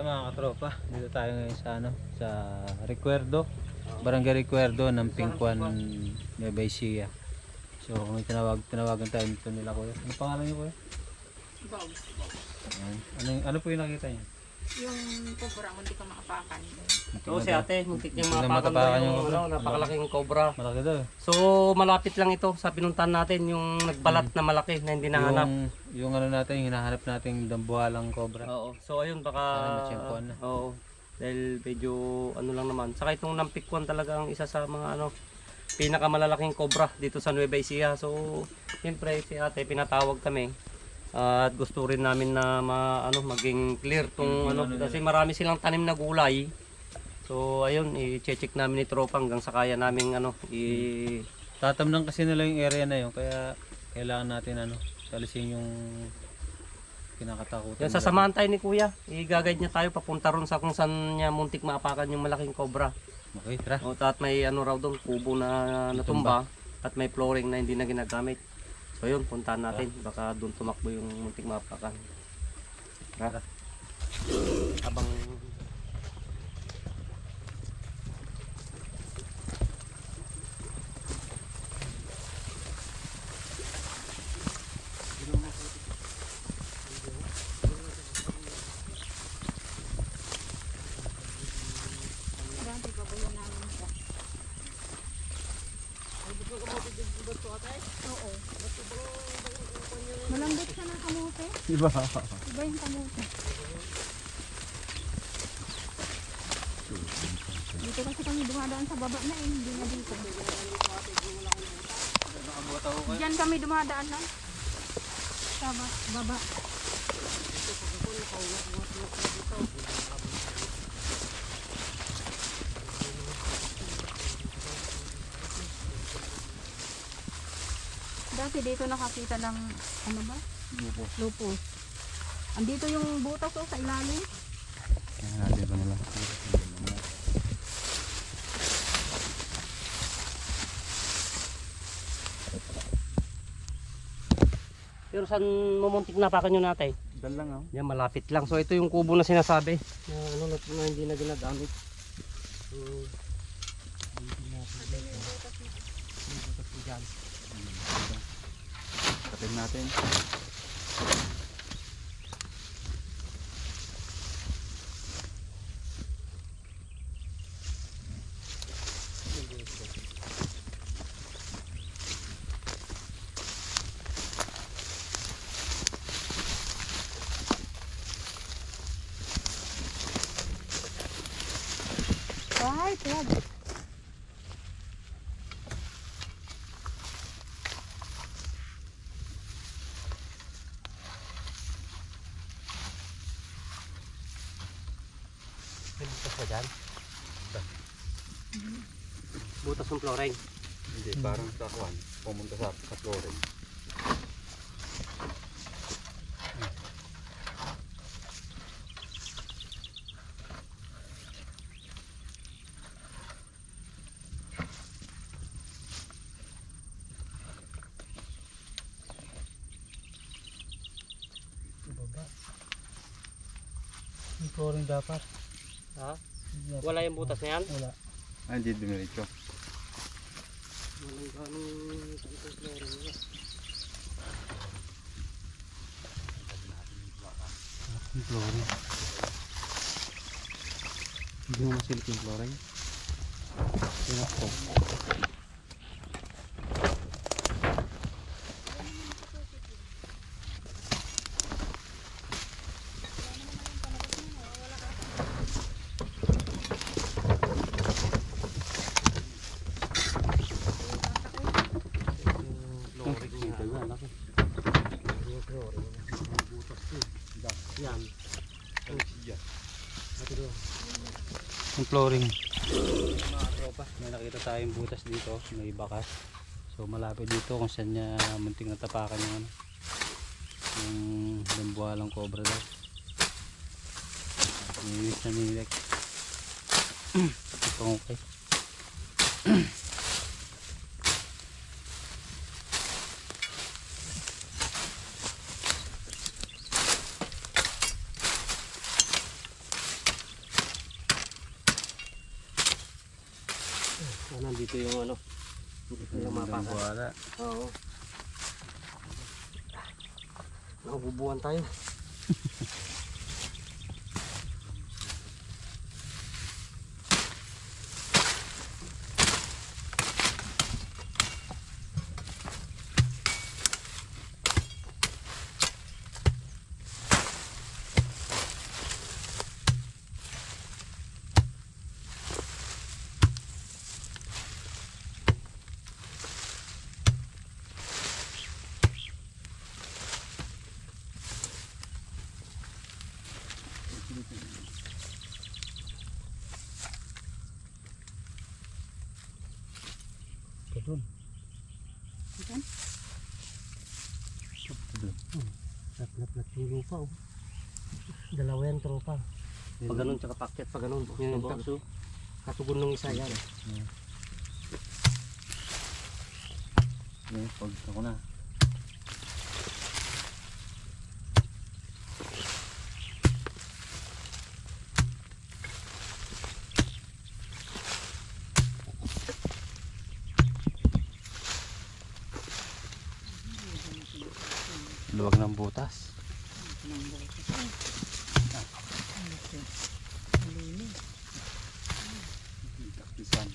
mga katropa, dito tayo ngayon sa sa Recuerdo, Barangay Recuerdo ng Pingkuan, Nueva Ecija. So may tinawagan tayo dito nila kuya. Ano pangalan niyo kuya? Bob. Ano po yung nakita niyo? Yung cobra, hindi ka makapakan. Oo, si ate, muntik niyang matapakan mapakan yung yung cobra. napakalaking cobra. Malaki daw. So, malapit lang ito sa pinuntahan natin, yung nagbalat na malaki na hindi nahanap. Yung ano natin, yung hinahanap nating dambuhalang cobra. Oo. So, ayun, baka... Sana matsyempohan na. Oo. Dahil medyo ano lang naman. Saka itong nampikwan talaga ang isa sa mga pinakamalalaking cobra dito sa Nueva Ecija. So, siyempre si ate, pinatawag kami. At gusto rin namin na maging clear tong kasi marami silang tanim na gulay. So ayun, i-check namin ni tropa hanggang sa kaya namin tatamnan kasi nila yung area na yun, kaya kailangan natin salisin yung kinakatakutan. Yan, sasamahan tayo ni kuya. I-guide niya tayo papunta ron sa kung saan niya muntik maapakan yung malaking cobra. Okay, tara. O, at may raw doon, kubo na natumba at may flooring na hindi na ginagamit. So yun, puntahan natin. Baka doon tumakbo yung muntik mapakan. Tara. Habang... Grabe, babayan namin siya. Oo. Malambot siya ng kamote. Iba. Iba yung kamote. Dito kasi kami dumadaan sa baba na hindi na dito. Diyan kami dumadaan na. Sa baba. Dati dito nakakita ng lupus. Andito yung butas sa ilalim. Natin pa nila. Pero saan mumuntik napakan nyo natin? Dal lang Yan, malapit lang. So ito yung kubo na sinasabi. Na hindi na ginagamit. Kapit natin. Right, right. May butas ba dyan? Butas ng flooring. Hindi, parang sa kwan. Pumunta sa flooring. Yung flooring dapat. Ha? Wala yung butas na yan? Wala. Hindi dumiretso. Walang ganong flooring niya. Yung flooring. Hindi mo masilip yung flooring. Tinak ko. Yan. Yung flooring. Mga tropa, may nakita tayong butas dito, may bakas. So malapit dito kung saan niya munting natapakan yung dambuhalang cobra daw. Nilis na nilek. Ito okay. Nandito yung ano. Dito yung mapakan. Wala. Oo. Nakabubuhan tayo. Doon. Diyan. Nat yung lupa oh. Dalawa yan tropa. Pag ganun tsaka pakyat pag ganun. Yun yung takso. Katugon ng isa yan. Pag ako na. Luwag ng butas. Taktisan.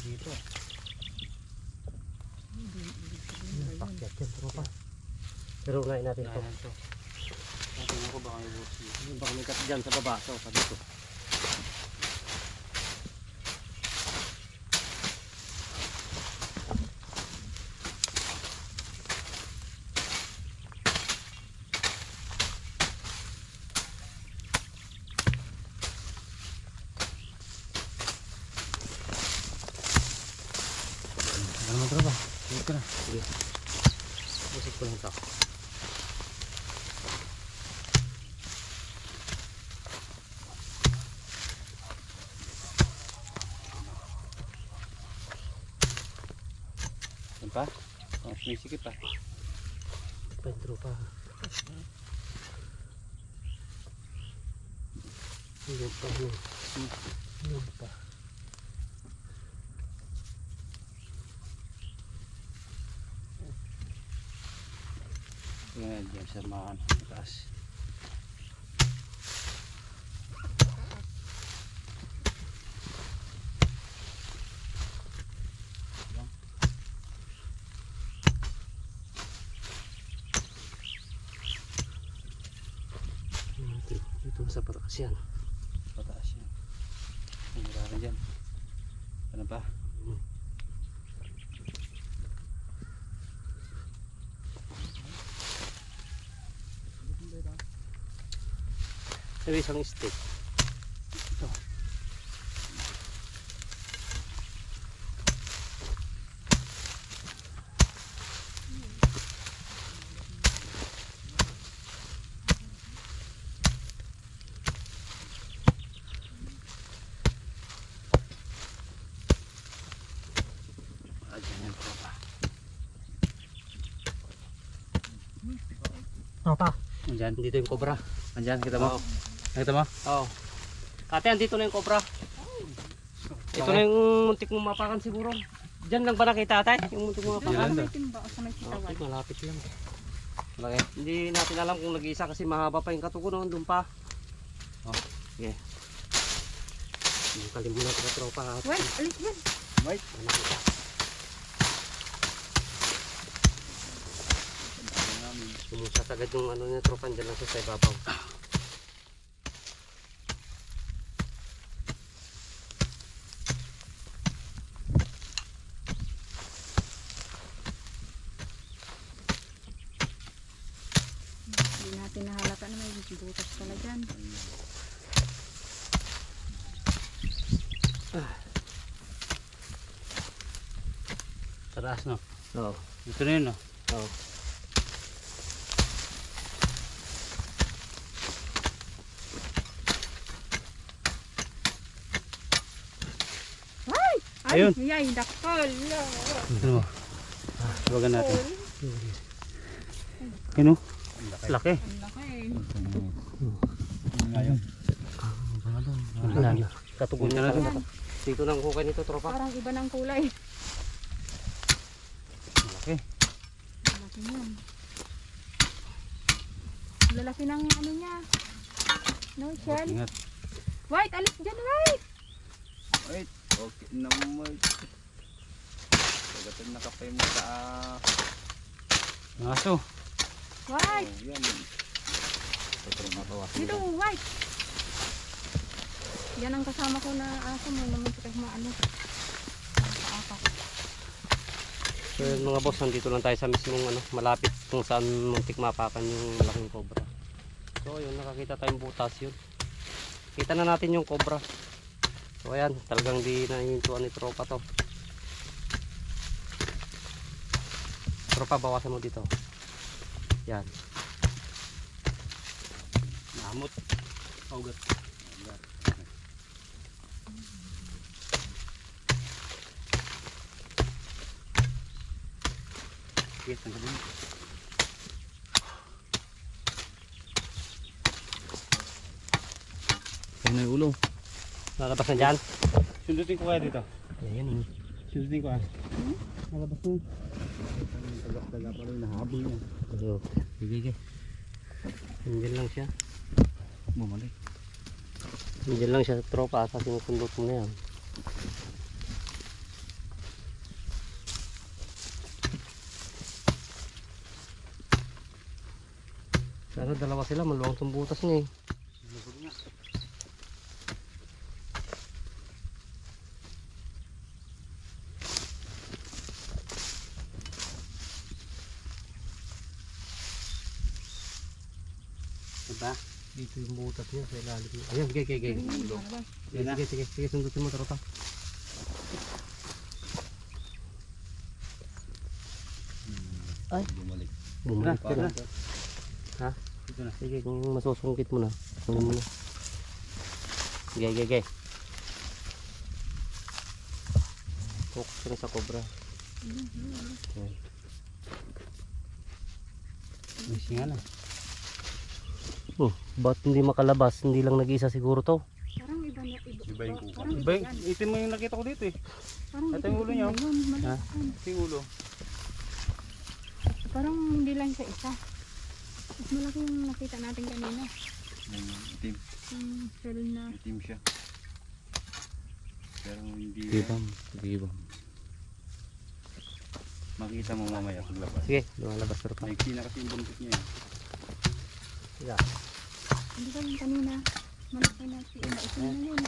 Dito. Pakyat yan tropa. Pero unahin natin ito. Tingnan ko baka may butas dito. Baka may kat dyan sa baba. So, pa dito. Ano mo tropa? Sige ka na. Sige. Busik ko lang ito. Yan pa? Sumisikip pa. Pa yung tropa. Yun pa. Yun pa. Yan, dyan sa mga taas. Dito sa patakas yan. Pataas yan. Ang marami dyan. Ano pa? Sabi isang stick. Ito. Dyan yan tropa. Tropa. Andyan. Dito yung cobra. Andyan, kita mo? Oo. Nakita mo? Oo. Ate, andito na yung cobra. Ito na yung muntik mong mapakan siguro. Diyan lang ba nakita ate? Yung muntik mong Yan mapakan? daw. Sa may Okay, kitawan. malapit lang. Laki. Hindi natin alam kung nag-iisa kasi mahaba pa yung katuko noon. Doon pa. Oh. Okay. Yung kalimunan ko na tropa. Well, alis yan. Right. Sumusat agad yung ano niya tropa. Diyan lang siya sa ibabaw. Hindi natin nahalata na may butas pala dyan. Taas no? Oo. Ito na yun no? Oo. Ayun. Yay, dakol. Ano mo? Tawagan natin. Yun o. Laki. Ang laki. Ngayon. Wala na. Katugon na natin. Dito nang hukay nito, tropa. Parang iba ng kulay. Laki. Ang laki niyan. Lalaki ng ano niya. No, shell. Ingat. White, alis dyan, White. Wait. Okay naman. Pagdating nakapay mo sa... Ang aso. White. Oh, yan. Dito, White. Yan ang kasama ko na aso mo naman sa maano. Nakaapak. So yun, mga boss, nandito lang tayo sa mismong malapit kung saan muntik mapakan yung malaking cobra. So yun, nakakita tayong butas yun. Kita na natin yung cobra. So ayan, talagang di nahihintuan ni tropa to. Tropa, bawasan mo dito. Yan. Namot. Paugat. Okay, tanggalin. Ayun na yung ulo. Lalabas na dyan. Sundutin ko kaya dito. Ayan. Sundutin ko ah. Malabas na. Taga pa rin. Nahabol niya. So, sige. Nandiyan lang siya. Bumalik. Nandiyan lang siya sa tropa sa sinusundot mo na yan. Sana dalawa sila, maluwang tong butas niya eh. Diba? Dito yung butas niya sa ilalim niya. Ayan, sige. Yan na. Sige, sundutin mo tropa. Ay, Bumalik. bumalik ka na. Dito. Ha? Dito na. Sige, kung masusungkit mo na. Kunin mo na. Sige. Focus ka na sa cobra. Ayan. May singa na. Ba't hindi makalabas? Hindi lang nag-iisa siguro to. Parang iba na iba. Iba yung kuka. Parang Iba iba yan. itim mo yung nakita ko dito eh. Parang Ito yung ulo niya, oh. Yun, maliit Ha? yan. Ito yung ulo. Parang hindi lang sa isa. Mas malaki yung nakita natin kanina. Itim. Yung shell na. Itim siya. Pero hindi Gibam. makita mo mamaya paglabas. Sige, lumalabas pero pa. May na kasi yung buntot niya. Sige. Hindi ba yung kanina? Malaki na si Ina. Ito na yun.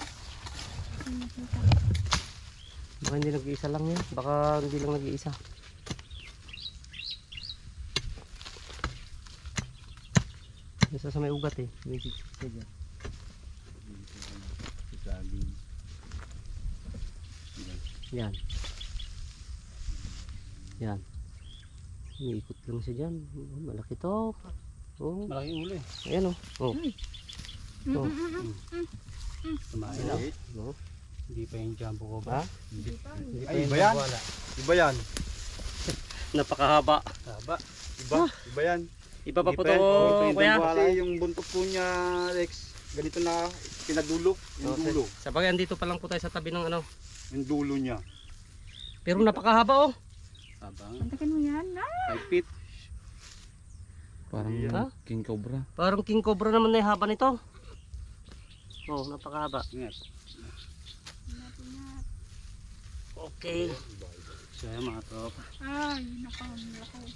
Yung nakita. Baka hindi nag-iisa lang yan. Baka hindi lang nag-iisa. Isa sa may ugat eh. May siya dyan. Saging. Yan. Yan. Umiikot lang siya dyan. Oh, malaki to. Oh, Malaki yung ulo eh. ayan oh. Oh. Oh. Tumain na. No? Hindi pa yung jumbo ko ba? Ha? Hindi pa. Hindi pa Ay, yung iba yan? wala. Iba yan. Napakahaba. Haba. Iba yan. Iba pa po Hindi pa to, yan. Ito yung kuya. Kasi yung buntot po niya, Rex, ganito na pinadulo. Yung Okay. dulo. Sa bagay, andito pa lang po tayo sa tabi ng ano. Yung dulo niya. Pero napakahaba oh. Habang Pantakin mo yan. Ah! 5 feet. Parang Ha? king cobra. Parang king cobra naman na yung haba nito. Oh, napakahaba. Ingat. Okay. So yan mga tropa. Ay, nakalaki.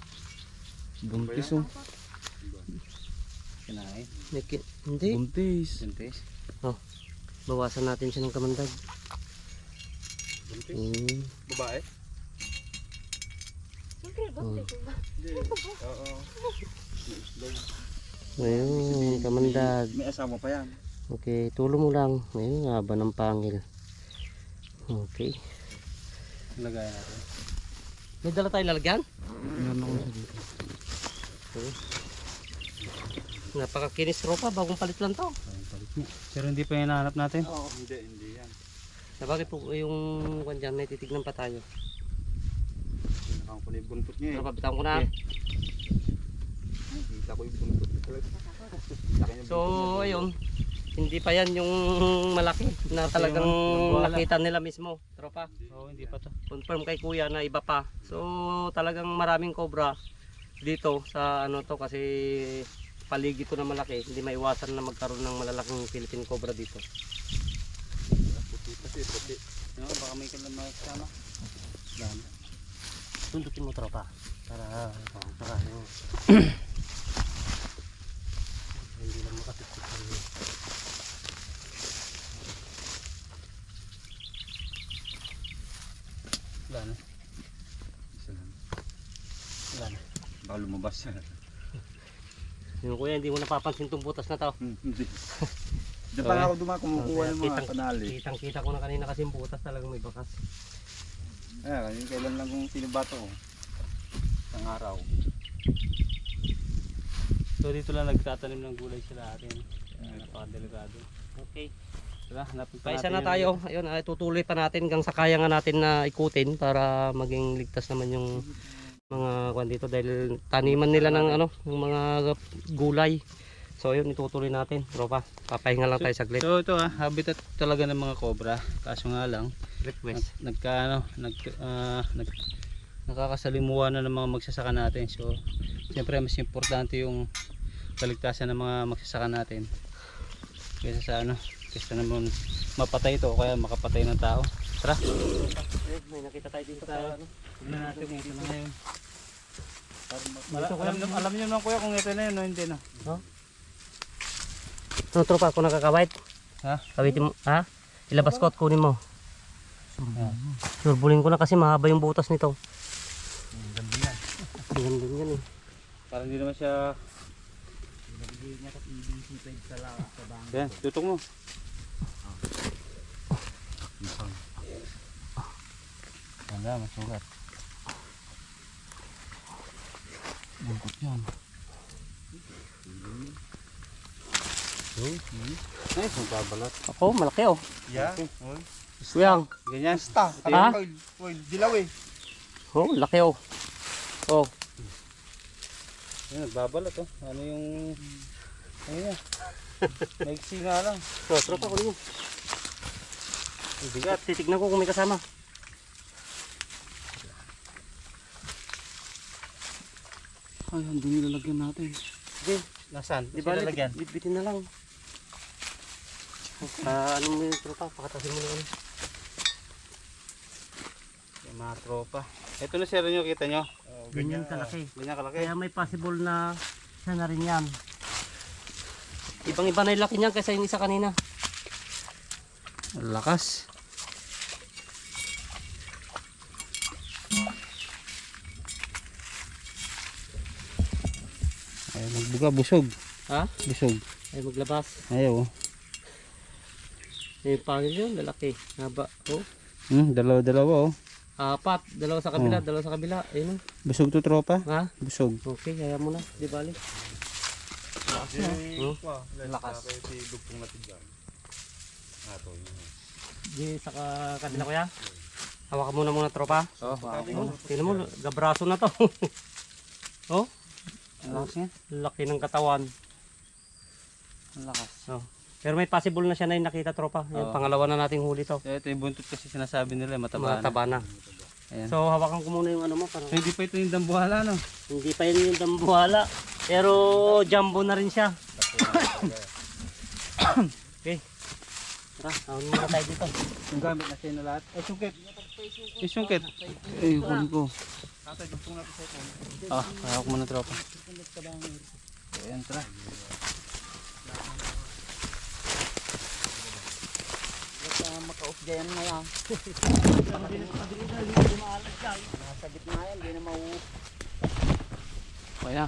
Buntis oh. Kinain. Hindi. Buntis. Buntis. Bawasan natin siya ng kamandag. Buntis. Babae? Siyempre, bakit? Oo. Ayun, kamandag. May asawa pa yan. Okay, tulo mo lang. Ayun, haba ng pangil. Okay. Lagayan natin. May dala tayong lalagyan? Meron ako sa dito. Okay. Napakakinis tropa, bagong palit lang to. Ayun, palit niya. Pero hindi pa yung nahanap natin. Oo. Hindi yan. Sabagay po yung kwan dyan, may titignan pa tayo. Nakakang ko na yung buntot niya eh. Pero pabitawan ko na. Kita ko yung buntot niya talaga. Laki niya So buntot niya. ayun, hindi pa yan yung malaki na talagang nakita nila mismo, tropa. Oo, hindi pa to. Confirm kay kuya na iba pa. So talagang maraming cobra dito sa ano to kasi paligid ko na malaki. Hindi maiwasan na magkaroon ng malalaking Philippine cobra dito. Puti kasi, puti. No, baka may kalamay sama. Dami. Tundukin mo tropa para hindi lang makasipsip tayo. Wala na. Isa lang. Wala na. Baka lumabas. Yung kuya, hindi mo napapansin tong butas na to. Hindi. Diyan pa ako kumukuha ng mga panali. Kitang-kita ko na kanina kasi yung butas talagang may bakas. Yung kailan lang kung sinibato ko. Isang araw. So dito lang nagtatanim ng gulay sila atin. Napakadelikado. Okay. Tara, hanapin pa Paisa natin na tayo. Ayun, ay tutuloy pa natin hanggang sa kaya nga natin na ikutin para maging ligtas naman yung mga kwan dito dahil taniman nila ng ano, ng mga gulay. So ayun, itutuloy natin. Tropa, papahinga lang tayo saglit. So ito habitat talaga ng mga cobra. Kaso nga lang, Request. nakakasalimuha na ng mga magsasaka natin. So siyempre mas importante yung kaligtasan ng mga magsasaka natin. Kaysa sa kaysa naman mapatay ito o kaya makapatay ng tao. Tara. May nakita tayo dito sa ano. Tignan natin kung ito na ngayon. Dito, kuya. Alam niyo naman kuya kung ito na yun o hindi na. Ano tropa, kung nakakawait? Ha? Kawitin mo, ha? Ilabas ko at kunin mo. Surbulin ko na kasi mahaba yung butas nito. Ganda yan. Ganda yan eh. Parang hindi naman siya. Yan, tutok mo. Ganda, masugat. Bungkot yan. Nice, magbabalat. Ako, malaki oh. Yeah. Kuyang. Ganyan. Basta. Ha? Dilaw eh. Oh, laki oh. Oh, Yan, nagbabalat oh. Ano yung. Ano yan? Maiksi nga lang. so, tropa ko niyo. Bigat. Titignan ko kung may kasama. Ay, ang dumi lalagyan natin. Okay, Nasaan? di ba bitbitin na lang. Ano mo yung tropa, pakatasin mo na ano. Yung mga tropa. Ito na sir nyo, kita nyo. Ganyan kalaki. Ganyan kalaki. Kaya may possible na siya na rin yan. Ibang-iba na yung laki niyan kaysa yung isa kanina. Lakas. Ay, magbuga, busog. Ha? Busog. Ay maglabas. Ayaw. Yung pangil yun, lalaki. Haba. Oh. Dalawa-dalawa oh. Apat. Dalawa sa kabila, dalawa sa kabila. Ayun oh. Busog to tropa. Ha? Busog. Okay, kaya mo na. Di bali. Lakas. Si dugtong natin dyan. Ato yun. Di sa kabila ko yan. Hawakan mo na muna tropa. Oh, Oh, tingnan mo, gabraso na to. Oh, lakas nga. laki ng katawan. Lakas. Oh. Pero may possible na siya na yung nakita tropa. Yan, Oo. pangalawa na nating huli to. Ito yung buntot kasi sinasabi nila, mataba na. Mataba na. Ayan. So hawakan ko muna yung ano mo. Para... So, hindi pa ito yung dambuhala no? Hindi pa yun yung dambuhala. Pero jumbo na rin siya. Okay. Tara, tawag muna tayo dito. Yung gamit na siya na lahat. Ay, sungkit. Ay, sungkit. Ay, huli ko. Tatay, dugtong natin sa ito. Ah, kaya ko muna tropa. Ayan, tara. Makausgayan na yan. Nasa gitna yan, hindi na mauwi. Okay na.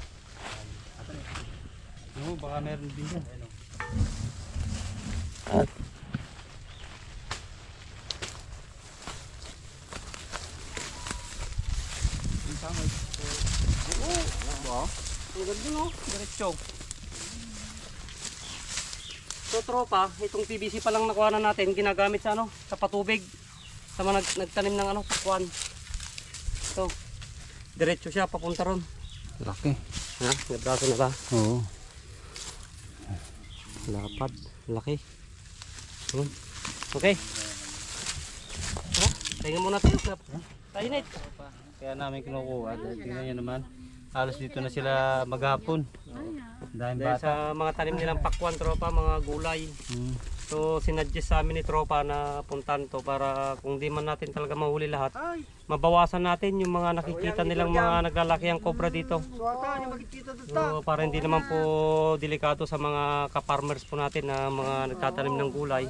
Oo, baka meron din yan. Ang ganda no? Diretso. So Ito tropa, itong PVC pa lang nakuha na natin, ginagamit sa sa patubig. Sa mga nagtanim ng pakwan. Ito. Diretso siya papunta ron. Laki. Ha? Nabraso na ba? Oo. Lapad. Laki. Okay. Tingnan muna tayo. Tainit. Kaya namin kinukuha. Dahil tingnan nyo naman. Halos dito na sila maghapon. Dahil Dahil bata. sa mga tanim nilang pakwan, tropa, mga gulay. So, sinadjust sa amin ni tropa na puntan to para kung di man natin talaga mahuli lahat, mabawasan natin yung mga nakikita nilang mga naglalaki ang cobra dito. So, para hindi naman po delikado sa mga ka-farmers po natin na mga nagtatanim ng gulay.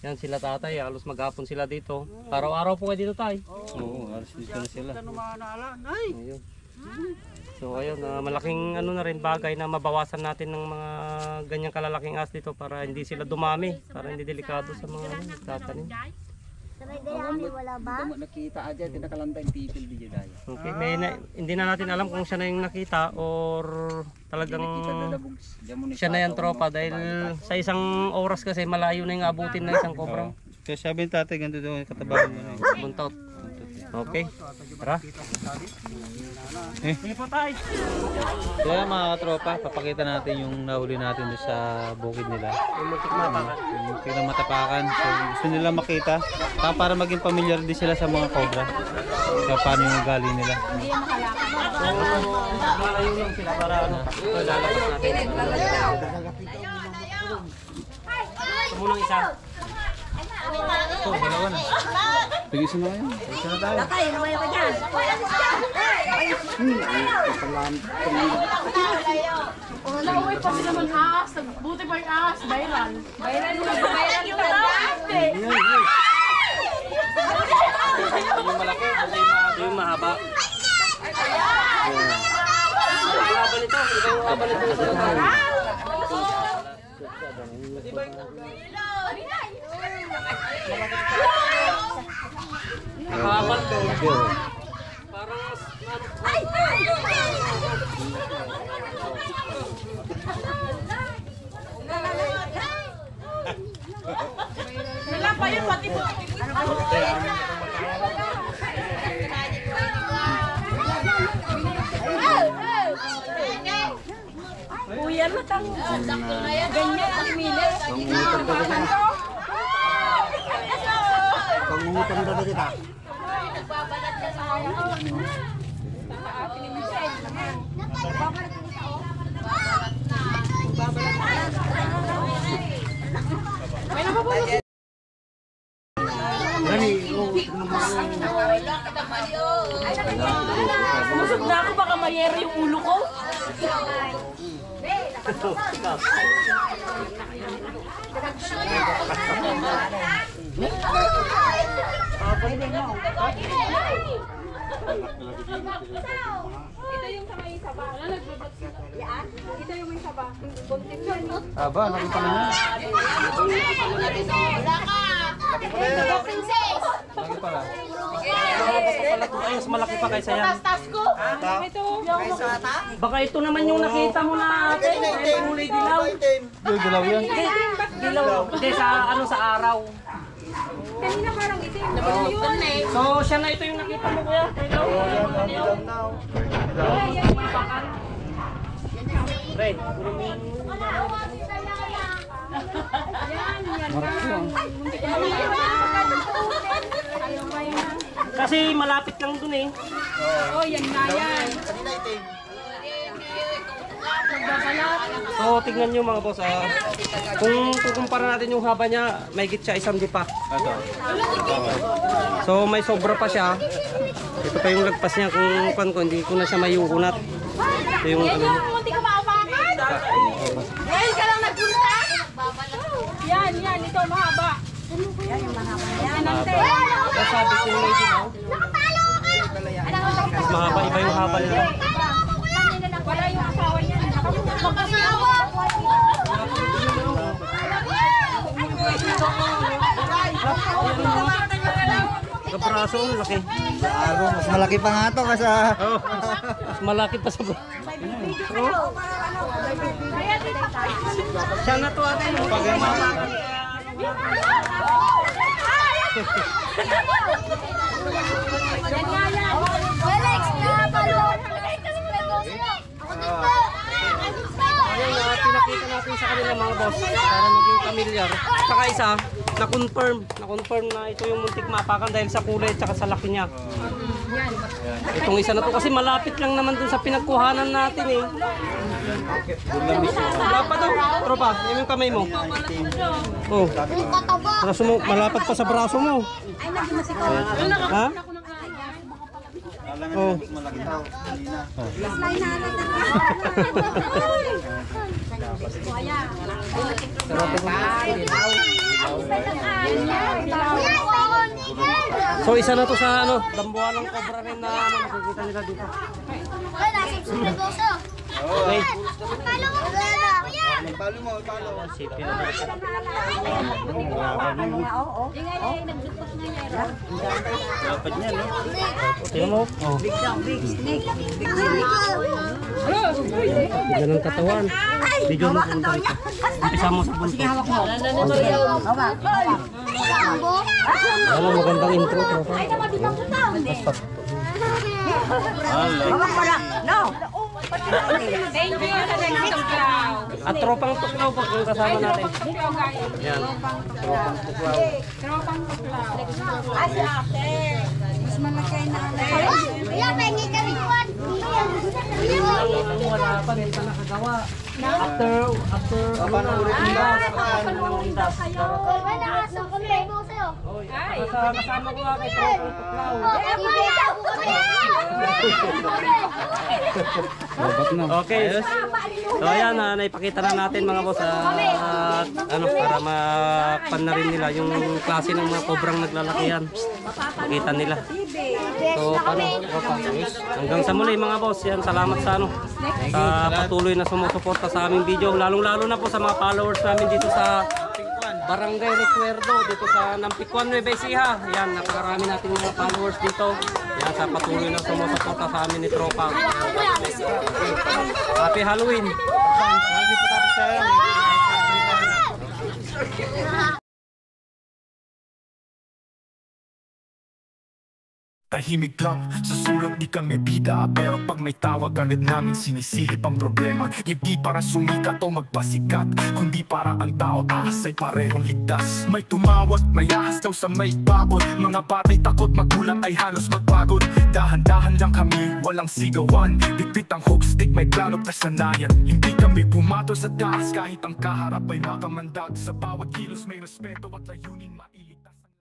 Yan sila tatay, halos maghapon sila dito. Araw-araw po kayo dito tay. Oo, halos dito na sila. Ayun. So ayun, malaking na rin bagay na mabawasan natin ng mga ganyang kalalaking as dito para hindi sila dumami, para hindi delikado sa mga tatanim. Wala ba? Nakita aja, tinakalanda yung people di dyan. Okay, hindi na natin alam kung siya na yung nakita or talagang siya na yung tropa dahil sa isang oras kasi malayo na yung abutin ng isang cobra. Kaya sabi ng tatay, ganito daw yung katabahan mo na yun. Buntot. Okay, tara. Sige po tayo. Kaya mga katropa, papakita natin yung nahuli natin doon sa bukid nila. Yung muntik matakan. Yung pinamatapakan. So gusto nila makita. Para maging familiar din sila sa mga cobra. Kaya paano yung ugali nila. Hindi yan makalakad. So, malayo lang sila para lalabas natin. Ito munang isa. Ito, dalawa na. Pag-isa na kayo. Pag-isa na tayo. Lakay, nawaya ka dyan. Nauwi pa sila man ahas. Buti pa yung ahas. Viral. Viral yung dati. Yung malaki, yung mahaba. Ang haba nito, iba yung haba nito sa lugar. Ang haba nito. Parang Wala pa yun. Pati po. Kuya mo tang ganyan ang mili. Pangungutang na kita. Umusog na ako, baka mayero yung ulo ko. Ito yung sa may saba. Ito yung may saba. Buntin yun. Aba, nakita na niya. Lagi pala. mas malaki pa kaysa yan. Ito. Baka ito naman yung nakita mo na ate. Yung kulay dilaw. Yung dilaw yan. Dilaw. Hindi sa sa araw. Kanina parang itim. Yun eh. So siya na ito yung nakita mo kuya. Dilaw. Pre, kasi malapit lang dun eh. Oh, yan na yan. So tingnan nyo mga boss, kung kukumpara natin yung haba niya, may higit siya isang dipa. So may sobra pa siya. Ito pa yung lagpas niya kung hindi ko na siya mayukunat. Ito yung ano. Munti ka maapakan. Ngayon ka lang nagpunta. Yan, yan. Ito mahaba. Yan yung mahaba. Yan ang Sabi ko yung lady mo, mas mahaba iba yung haba nila. wala yung asawa niya. Kabraso, laki. Mas malaki pa nga to kasi Mas malaki pa sa Siya na to ate. Pag-mapakan. Felix, napalo! Ako dito! Ayun, pinakita natin sa kanila mga boss para maging familiar. Saka isa, na-confirm na ito yung muntik mapakan dahil sa kulay at saka sa laki niya. Itong isa na to kasi malapit lang naman dun sa pinagkuhanan natin eh. Wala pa daw, tropa, yun yung kamay mo. Oh, Yung kataba! braso mo, malapad pa sa braso mo. Ha? Oh. So isa na to sa ano, dambuhan ng cobra rin na ano, makikita nila dito. Ay, nasa subscribe ako. Okay. Palo mo kuya! Kuya! Palo mo, palo. Sipin na natin. Tingnan mo. Oh. Ganda ng katawan. Bigyan mo kung tayo. Umpisa mo sa buntot. Alam, magandang intro. Tropa. Thank you sa next tuklaw. At tropang tuklaw pag yung kasama natin. Tuklaw guys. Yan. Tropang tuklaw. Ah, si ate. Mas malaki na ate. Kuya, pengi kami kuwan! Wala pa rin pa nakagawa. After ano na, undas. Undas. Kuya, nakasubscribe ako sa'yo. Kasama ko nga kay tropang tuklaw. Ibigay ako kuya! Okay. So ayan, naipakita na natin mga boss at ano para mapan na rin nila yung klase ng mga kobrang naglalakihan. Makita nila. So paano? Hanggang sa muli mga boss. Yan, salamat sa ano sa patuloy na sumusuporta sa aming video. Lalong-lalo na po sa mga followers namin dito sa Barangay Recuerdo dito sa Nampikwan, Nueva Ecija. Yan, napakarami nating mga followers dito. Yan, sa patuloy na sumusuporta sa amin ni Tropa. Happy Halloween! Tahimik lang, sa sulong di kami bida. Pero pag may tawag agad namin sinisilip ang problema. Hindi para sumikat o magpasikat, kundi para ang tao ahas ay parehong ligtas. May tumawag, may ahas daw sa may babot. Mga batay takot, magulang ay halos magpagod. Dahan-dahan lang kami, walang sigawan. Bitbit ang hook stick, may plano kasanayan. Hindi kami pumato sa taas kahit ang kaharap ay makamandag. Sa bawat kilos may respeto at layunin